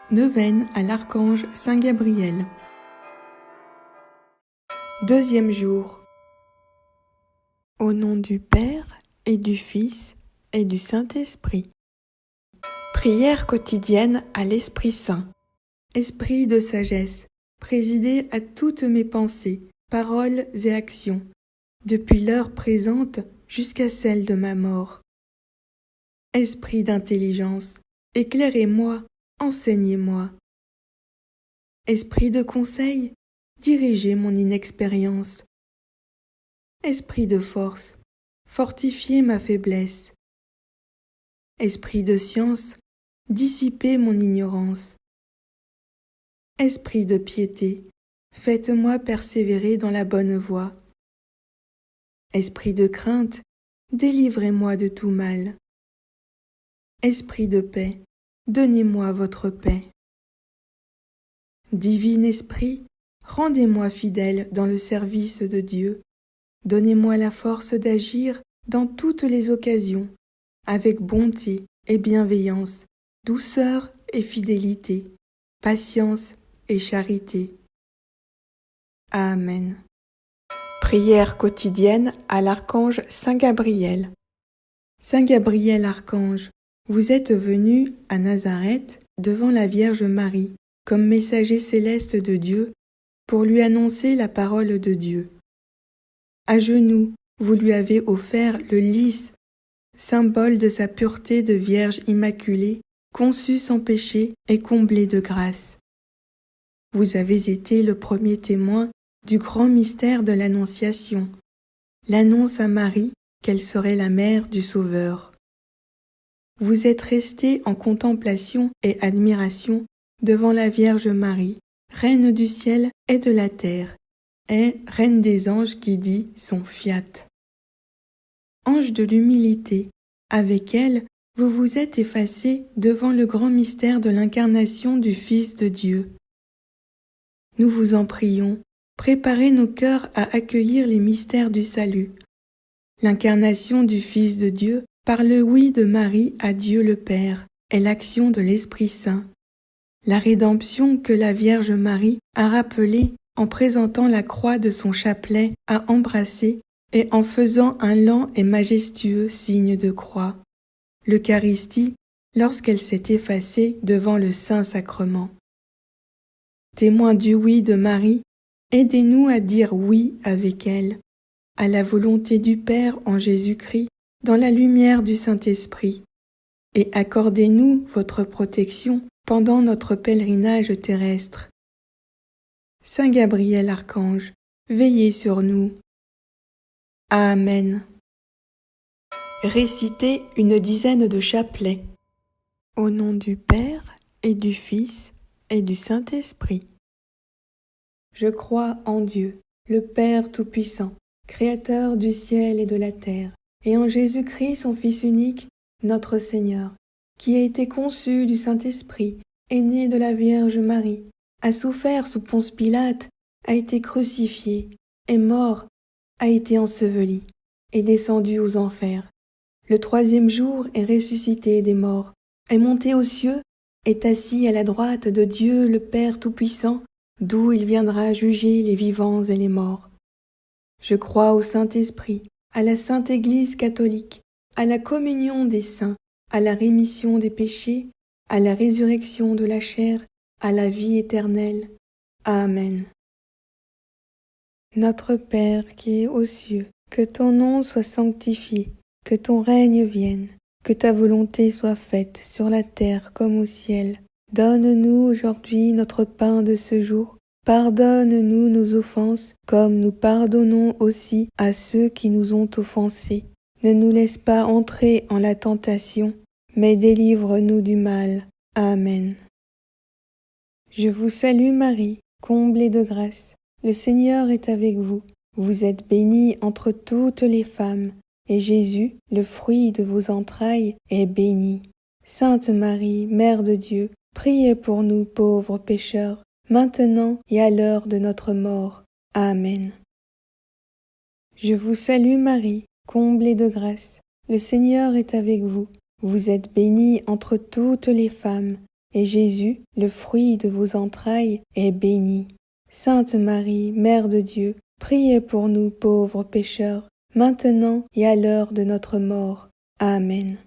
Neuvaine à l'archange Saint Gabriel. Deuxième jour. Au nom du Père et du Fils et du Saint-Esprit. Prière quotidienne à l'Esprit Saint. Esprit de sagesse, présidez à toutes mes pensées, paroles et actions, depuis l'heure présente jusqu'à celle de ma mort. Esprit d'intelligence, éclairez-moi, enseignez-moi. Esprit de conseil, dirigez mon inexpérience. Esprit de force, fortifiez ma faiblesse. Esprit de science, dissipez mon ignorance. Esprit de piété, faites-moi persévérer dans la bonne voie. Esprit de crainte, délivrez-moi de tout mal. Esprit de paix, donnez-moi votre paix. Divin Esprit, rendez-moi fidèle dans le service de Dieu. Donnez-moi la force d'agir dans toutes les occasions, avec bonté et bienveillance, douceur et fidélité, patience et charité. Amen. Prière quotidienne à l'archange Saint Gabriel. Saint Gabriel archange, vous êtes venu à Nazareth devant la Vierge Marie comme messager céleste de Dieu pour lui annoncer la parole de Dieu. À genoux, vous lui avez offert le lys, symbole de sa pureté de Vierge immaculée, conçue sans péché et comblée de grâce. Vous avez été le premier témoin du grand mystère de l'Annonciation, l'annonce à Marie qu'elle serait la mère du Sauveur. Vous êtes resté en contemplation et admiration devant la Vierge Marie, Reine du ciel et de la terre, et Reine des anges qui dit son fiat. Ange de l'humilité, avec elle, vous vous êtes effacé devant le grand mystère de l'incarnation du Fils de Dieu. Nous vous en prions, préparez nos cœurs à accueillir les mystères du salut. L'incarnation du Fils de Dieu par le oui de Marie à Dieu le Père est l'action de l'Esprit Saint. La rédemption que la Vierge Marie a rappelée en présentant la croix de son chapelet à embrasser et en faisant un lent et majestueux signe de croix. L'Eucharistie, lorsqu'elle s'est effacée devant le Saint-Sacrement. Témoins du oui de Marie, aidez-nous à dire oui avec elle, à la volonté du Père en Jésus-Christ, dans la lumière du Saint-Esprit, et accordez-nous votre protection pendant notre pèlerinage terrestre. Saint Gabriel archange, veillez sur nous. Amen. Récitez une dizaine de chapelets. Au nom du Père et du Fils et du Saint-Esprit. Je crois en Dieu, le Père Tout-Puissant, Créateur du ciel et de la terre, et en Jésus-Christ, son Fils unique, notre Seigneur, qui a été conçu du Saint-Esprit, est né de la Vierge Marie, a souffert sous Ponce Pilate, a été crucifié, est mort, a été enseveli, est descendu aux enfers. Le troisième jour est ressuscité des morts, est monté aux cieux, est assis à la droite de Dieu le Père Tout-Puissant, d'où il viendra juger les vivants et les morts. Je crois au Saint-Esprit, à la Sainte Église catholique, à la communion des saints, à la rémission des péchés, à la résurrection de la chair, à la vie éternelle. Amen. Notre Père qui es aux cieux, que ton nom soit sanctifié, que ton règne vienne, que ta volonté soit faite sur la terre comme au ciel. Donne-nous aujourd'hui notre pain de ce jour. Pardonne-nous nos offenses, comme nous pardonnons aussi à ceux qui nous ont offensés. Ne nous laisse pas entrer en la tentation, mais délivre-nous du mal. Amen. Je vous salue Marie, comblée de grâce. Le Seigneur est avec vous. Vous êtes bénie entre toutes les femmes, et Jésus, le fruit de vos entrailles, est béni. Sainte Marie, Mère de Dieu, priez pour nous pauvres pécheurs, maintenant et à l'heure de notre mort. Amen. Je vous salue Marie, comblée de grâce. Le Seigneur est avec vous. Vous êtes bénie entre toutes les femmes, et Jésus, le fruit de vos entrailles, est béni. Sainte Marie, Mère de Dieu, priez pour nous pauvres pécheurs, maintenant et à l'heure de notre mort. Amen.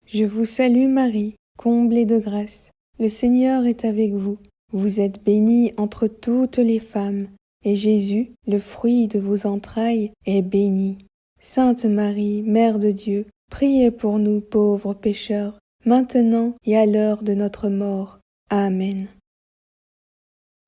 Je vous salue Marie, comblée de grâce. Le Seigneur est avec vous. Vous êtes bénie entre toutes les femmes, et Jésus, le fruit de vos entrailles, est béni. Sainte Marie, Mère de Dieu, priez pour nous pauvres pécheurs, maintenant et à l'heure de notre mort. Amen.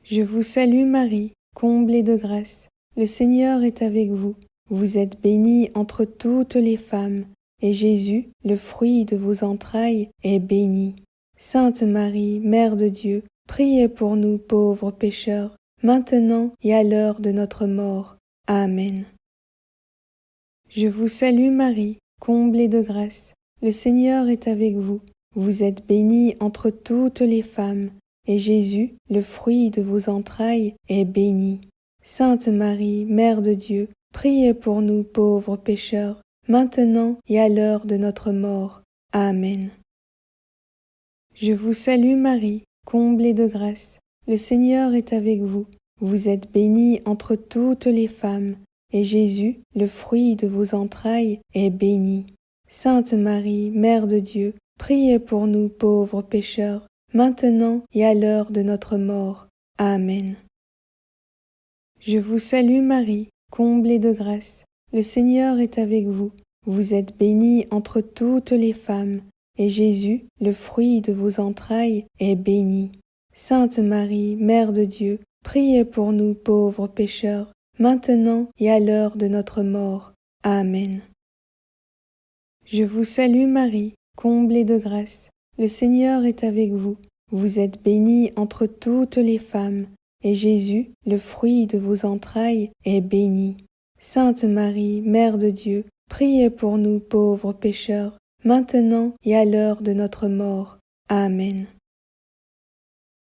Je vous salue Marie, comblée de grâce. Le Seigneur est avec vous. Vous êtes bénie entre toutes les femmes, et Jésus, le fruit de vos entrailles, est béni. Sainte Marie, Mère de Dieu, priez pour nous pauvres pécheurs, maintenant et à l'heure de notre mort. Amen. Je vous salue Marie, comblée de grâce. Le Seigneur est avec vous. Vous êtes bénie entre toutes les femmes, et Jésus, le fruit de vos entrailles, est béni. Sainte Marie, Mère de Dieu, priez pour nous pauvres pécheurs, maintenant et à l'heure de notre mort. Amen. Je vous salue Marie, comblée de grâce. Le Seigneur est avec vous. Vous êtes bénie entre toutes les femmes, et Jésus, le fruit de vos entrailles, est béni. Sainte Marie, Mère de Dieu, priez pour nous pauvres pécheurs, maintenant et à l'heure de notre mort. Amen. Je vous salue Marie, comblée de grâce. Le Seigneur est avec vous. Vous êtes bénie entre toutes les femmes, et Jésus, le fruit de vos entrailles, est béni. Sainte Marie, Mère de Dieu, priez pour nous pauvres pécheurs, maintenant et à l'heure de notre mort. Amen. Je vous salue Marie, comblée de grâce. Le Seigneur est avec vous. Vous êtes bénie entre toutes les femmes, et Jésus, le fruit de vos entrailles, est béni. Sainte Marie, Mère de Dieu, priez pour nous pauvres pécheurs, maintenant et à l'heure de notre mort. Amen.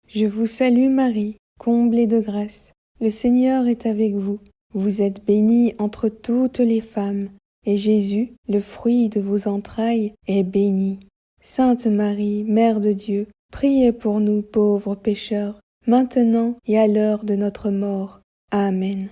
Je vous salue Marie, comblée de grâce. Le Seigneur est avec vous. Vous êtes bénie entre toutes les femmes, et Jésus, le fruit de vos entrailles, est béni. Sainte Marie, Mère de Dieu, priez pour nous pauvres pécheurs, maintenant et à l'heure de notre mort. Amen.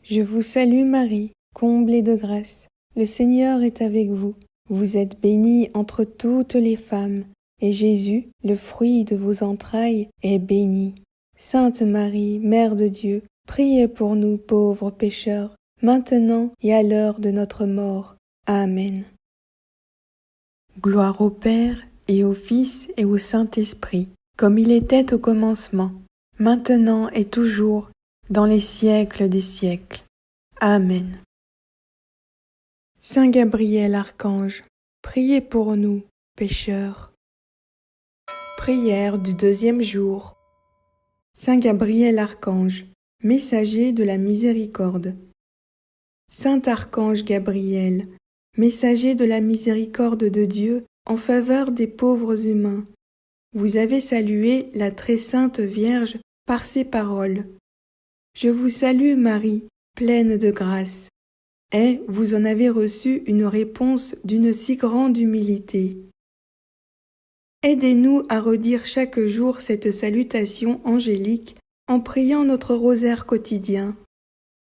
Je vous salue Marie, comblée de grâce. Le Seigneur est avec vous. Vous êtes bénie entre toutes les femmes, et Jésus, le fruit de vos entrailles, est béni. Sainte Marie, Mère de Dieu, priez pour nous pauvres pécheurs, maintenant et à l'heure de notre mort. Amen. Gloire au Père, et au Fils, et au Saint-Esprit, comme il était au commencement, maintenant et toujours, dans les siècles des siècles. Amen. Saint Gabriel Archange, priez pour nous, pécheurs. Prière du 2e jour. Saint Gabriel Archange, messager de la miséricorde. Saint Archange Gabriel, messager de la miséricorde de Dieu en faveur des pauvres humains, vous avez salué la très sainte Vierge par ces paroles. Je vous salue Marie, pleine de grâce. Et vous en avez reçu une réponse d'une si grande humilité. Aidez-nous à redire chaque jour cette salutation angélique en priant notre rosaire quotidien.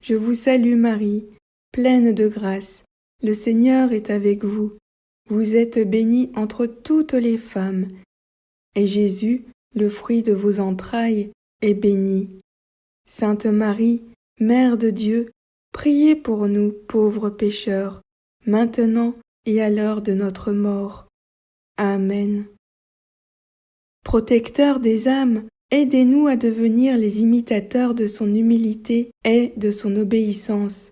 Je vous salue Marie, pleine de grâce. Le Seigneur est avec vous. Vous êtes bénie entre toutes les femmes. Et Jésus, le fruit de vos entrailles, est béni. Sainte Marie, Mère de Dieu, priez pour nous pauvres pécheurs, maintenant et à l'heure de notre mort. Amen. Protecteur des âmes, aidez-nous à devenir les imitateurs de son humilité et de son obéissance.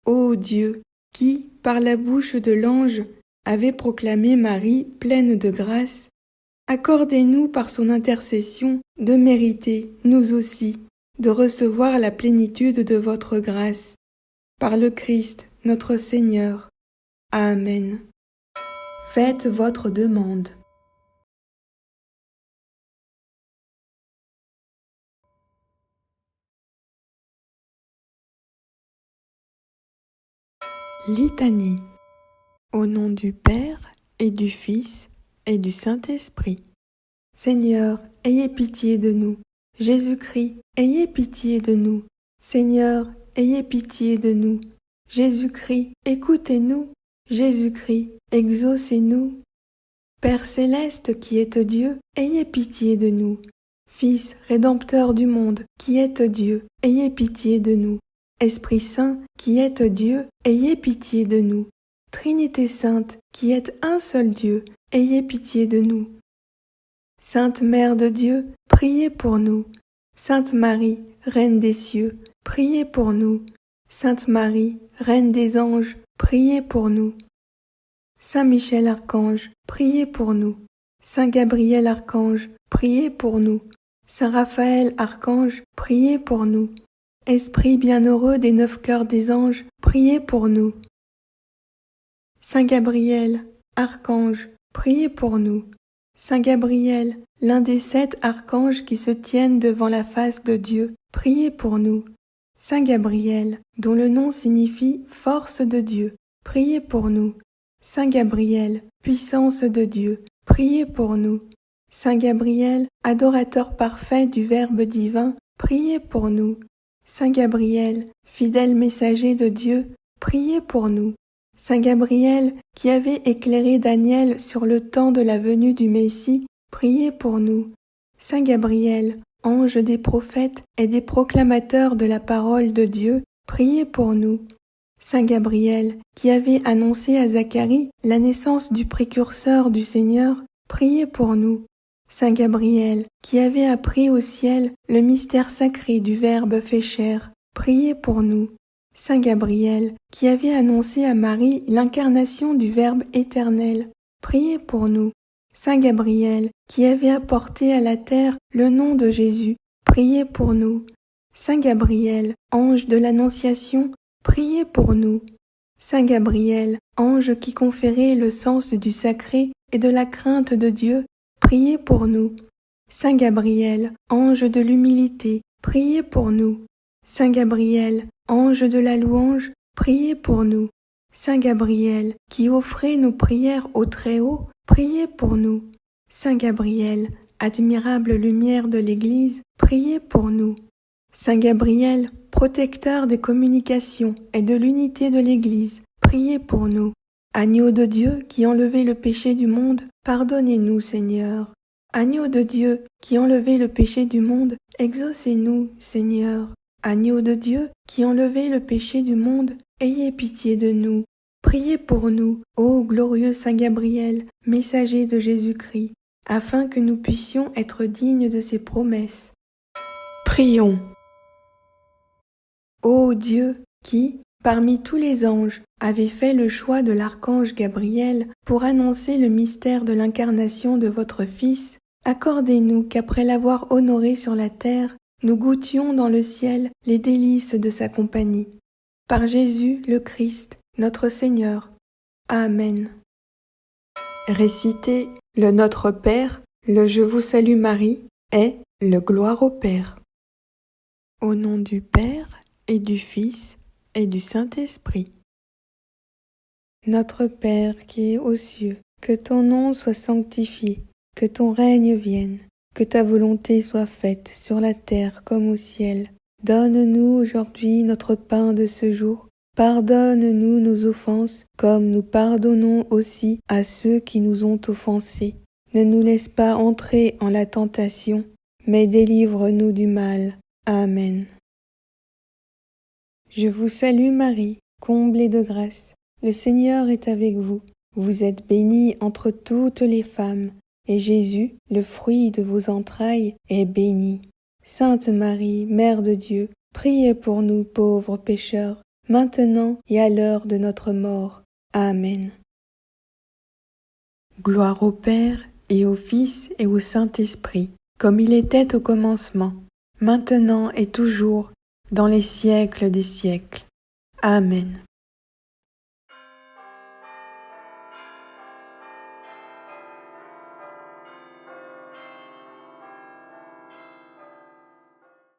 Ô Dieu, qui, par la bouche de l'ange, avait proclamé Marie pleine de grâce, accordez-nous par son intercession de mériter, nous aussi, de recevoir la plénitude de votre grâce. Par le Christ, notre Seigneur. Amen. Faites votre demande. Litanie. Au nom du Père et du Fils et du Saint-Esprit. Seigneur, ayez pitié de nous. Jésus-Christ, ayez pitié de nous. Seigneur, ayez pitié de nous. Jésus-Christ, écoutez-nous. Jésus-Christ, exaucez-nous. Père céleste qui êtes Dieu, ayez pitié de nous. Fils rédempteur du monde, qui êtes Dieu, ayez pitié de nous. Esprit Saint, qui êtes Dieu, ayez pitié de nous. Trinité sainte, qui êtes un seul Dieu, ayez pitié de nous. Sainte Mère de Dieu, priez pour nous. Sainte Marie, Reine des cieux, priez pour nous. Sainte Marie, Reine des anges, priez pour nous. Saint Michel Archange, priez pour nous. Saint Gabriel Archange, priez pour nous. Saint Raphaël Archange, priez pour nous. Esprit bienheureux des 9 cœurs des anges, priez pour nous. Saint Gabriel, Archange, priez pour nous. Saint Gabriel, l'un des 7 archanges qui se tiennent devant la face de Dieu, priez pour nous. Saint Gabriel, dont le nom signifie force de Dieu, priez pour nous. Saint Gabriel, puissance de Dieu, priez pour nous. Saint Gabriel, adorateur parfait du Verbe divin, priez pour nous. Saint Gabriel, fidèle messager de Dieu, priez pour nous. Saint Gabriel, qui avait éclairé Daniel sur le temps de la venue du Messie, priez pour nous. Saint Gabriel, ange des prophètes et des proclamateurs de la parole de Dieu, priez pour nous. Saint Gabriel, qui avait annoncé à Zacharie la naissance du précurseur du Seigneur, priez pour nous. Saint Gabriel, qui avait appris au ciel le mystère sacré du Verbe fait chair, priez pour nous. Saint Gabriel, qui avait annoncé à Marie l'incarnation du Verbe éternel, priez pour nous. Saint Gabriel, qui avait apporté à la terre le nom de Jésus, priez pour nous. Saint Gabriel, ange de l'Annonciation, priez pour nous. Saint Gabriel, ange qui conférait le sens du sacré et de la crainte de Dieu, priez pour nous. Saint Gabriel, ange de l'humilité, priez pour nous. Saint Gabriel, ange de la louange, priez pour nous. Saint Gabriel, qui offrez nos prières au Très-Haut, priez pour nous. Saint Gabriel, admirable lumière de l'Église, priez pour nous. Saint Gabriel, protecteur des communications et de l'unité de l'Église, priez pour nous. Agneau de Dieu qui enlevez le péché du monde, pardonnez-nous, Seigneur. Agneau de Dieu qui enlevez le péché du monde, exaucez-nous, Seigneur. Agneau de Dieu qui enlevez le péché du monde, ayez pitié de nous. Priez pour nous, ô glorieux Saint Gabriel, messager de Jésus-Christ, afin que nous puissions être dignes de ses promesses. Prions. Ô Dieu, qui, parmi tous les anges, avez fait le choix de l'archange Gabriel pour annoncer le mystère de l'incarnation de votre Fils, accordez-nous qu'après l'avoir honoré sur la terre, nous goûtions dans le ciel les délices de sa compagnie. Par Jésus le Christ, notre Seigneur. Amen. Récitez le Notre Père, le Je vous salue Marie et le Gloire au Père. Au nom du Père et du Fils et du Saint-Esprit. Notre Père qui es aux cieux, que ton nom soit sanctifié, que ton règne vienne, que ta volonté soit faite sur la terre comme au ciel. Donne-nous aujourd'hui notre pain de ce jour. Pardonne-nous nos offenses, comme nous pardonnons aussi à ceux qui nous ont offensés. Ne nous laisse pas entrer en la tentation, mais délivre-nous du mal. Amen. Je vous salue Marie, comblée de grâce. Le Seigneur est avec vous. Vous êtes bénie entre toutes les femmes, et Jésus, le fruit de vos entrailles, est béni. Sainte Marie, Mère de Dieu, priez pour nous pauvres pécheurs, maintenant et à l'heure de notre mort. Amen. Gloire au Père, et au Fils, et au Saint-Esprit, comme il était au commencement, maintenant et toujours, dans les siècles des siècles. Amen.